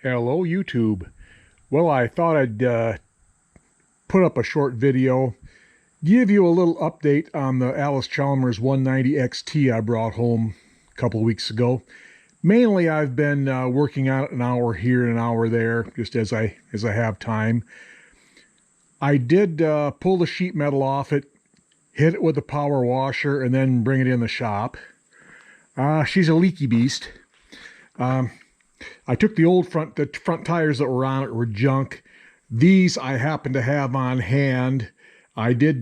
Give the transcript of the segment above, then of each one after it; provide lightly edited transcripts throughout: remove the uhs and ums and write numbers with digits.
Hello YouTube. Well, I thought I'd put up a short video, give you a little update on the Allis-Chalmers 190 XT I brought home a couple of weeks ago. Mainly I've been working on it an hour here and an hour there, just as I have time. I did pull the sheet metal off it, hit it with a power washer, and then bring it in the shop. She's a leaky beast. I took the front tires that were on it were junk. These I happen to have on hand. I did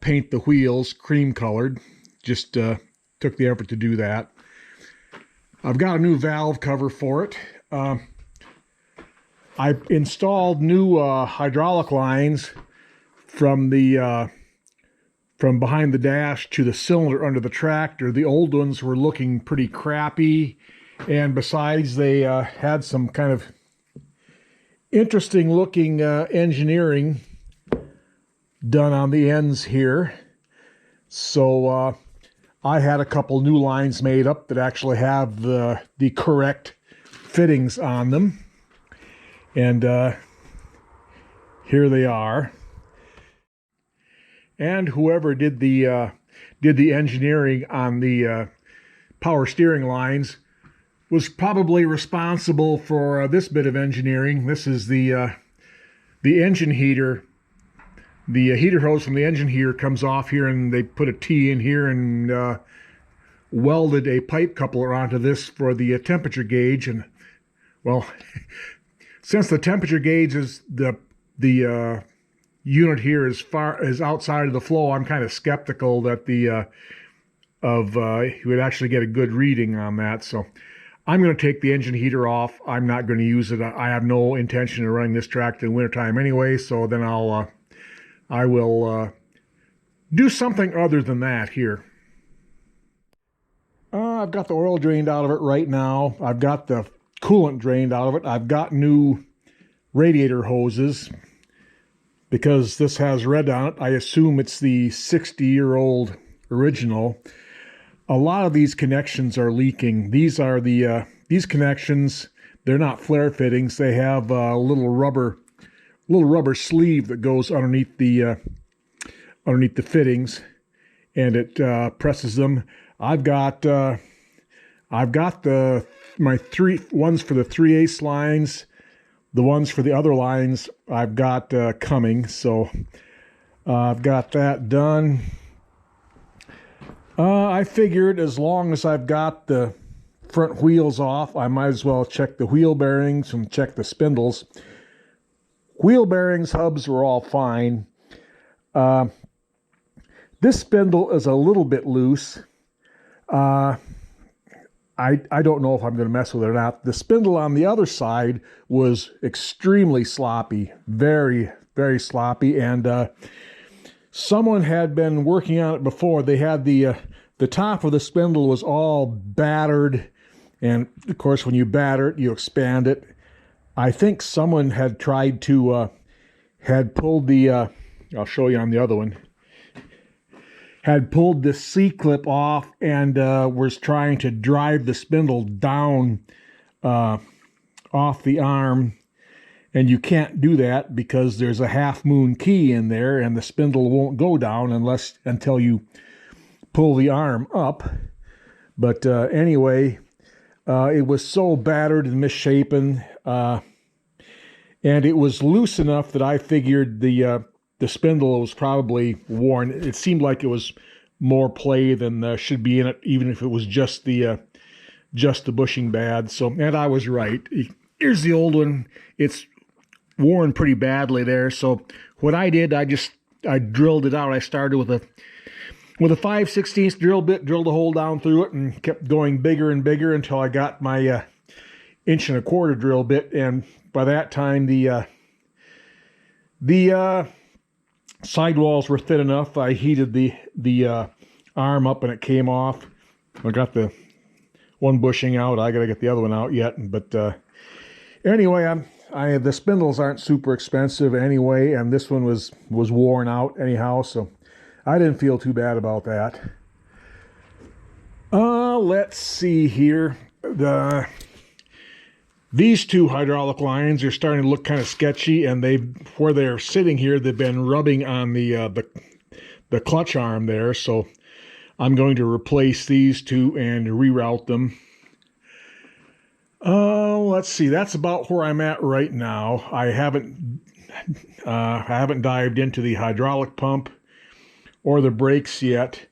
paint the wheels cream colored. Just took the effort to do that. I've got a new valve cover for it. I installed new hydraulic lines from the from behind the dash to the cylinder under the tractor. The old ones were looking pretty crappy. And besides, they had some kind of interesting looking engineering done on the ends here. So I had a couple new lines made up that actually have the correct fittings on them. And here they are. And whoever did the engineering on the power steering lines was probably responsible for this bit of engineering. This is the engine heater. The heater hose from the engine heater comes off here, and they put a T in here and welded a pipe coupler onto this for the temperature gauge. And well, since the temperature gauge is the unit here is outside of the flow, I'm kind of skeptical that you would actually get a good reading on that. So I'm going to take the engine heater off. I'm not going to use it. I have no intention of running this tractor in wintertime anyway, so then I will do something other than that here. I've got the oil drained out of it right now. I've got the coolant drained out of it. I've got new radiator hoses because this has red on it. I assume it's the 60-year-old original. A lot of these connections are leaking. These are these connections. They're not flare fittings. They have a little rubber sleeve that goes underneath the fittings, and it presses them. I've got my three ones for the 3/8 lines. The ones for the other lines I've got coming. So I've got that done. I figured as long as I've got the front wheels off, I might as well check the wheel bearings and check the spindles. Wheel bearings, hubs were all fine. This spindle is a little bit loose. I don't know if I'm going to mess with it or not. The spindle on the other side was extremely sloppy, very, very sloppy, and someone had been working on it before. They had the top of the spindle was all battered, and of course when you batter it, you expand it. I think someone had tried to had pulled the I'll show you on the other one. Had pulled the C-clip off and was trying to drive the spindle down off the arm. And you can't do that because there's a half moon key in there, and the spindle won't go down until you pull the arm up. But anyway, it was so battered and misshapen, and it was loose enough that I figured the spindle was probably worn. It seemed like it was more play than should be in it, even if it was just the bushing bad. So, and I was right. Here's the old one. It's worn pretty badly there. So what I did, I drilled it out. I started with a 5/16 drill bit, drilled a hole down through it, and kept going bigger and bigger until I got my 1.25 inch drill bit. And by that time, the sidewalls were thin enough. I heated the arm up, and it came off. I got the one bushing out. I got to get the other one out yet. But anyway, the spindles aren't super expensive anyway, and this one was worn out anyhow, so I didn't feel too bad about that. Let's see here. These two hydraulic lines are starting to look kind of sketchy, and where they're sitting here, they've been rubbing on the clutch arm there. So I'm going to replace these two and reroute them. Let's see. That's about where I'm at right now. I haven't dived into the hydraulic pump or the brakes yet.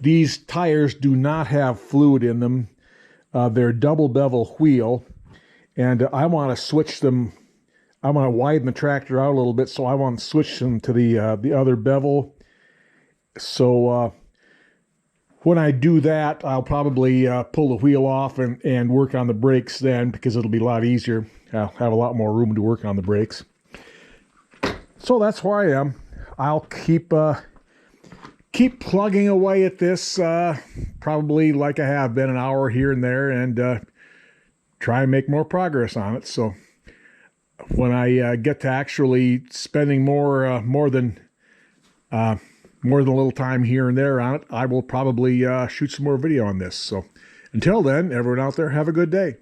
These tires do not have fluid in them. They're double bevel wheel, and I want to switch them. I want to widen the tractor out a little bit, so I want to switch them to the other bevel. So when I do that, I'll probably pull the wheel off and work on the brakes then, because it'll be a lot easier. I'll have a lot more room to work on the brakes. So that's where I am. I'll keep plugging away at this, probably like I have been, an hour here and there, and try and make more progress on it. So when I get to actually spending more than a little time here and there on it, I will probably shoot some more video on this. So until then, everyone out there, have a good day.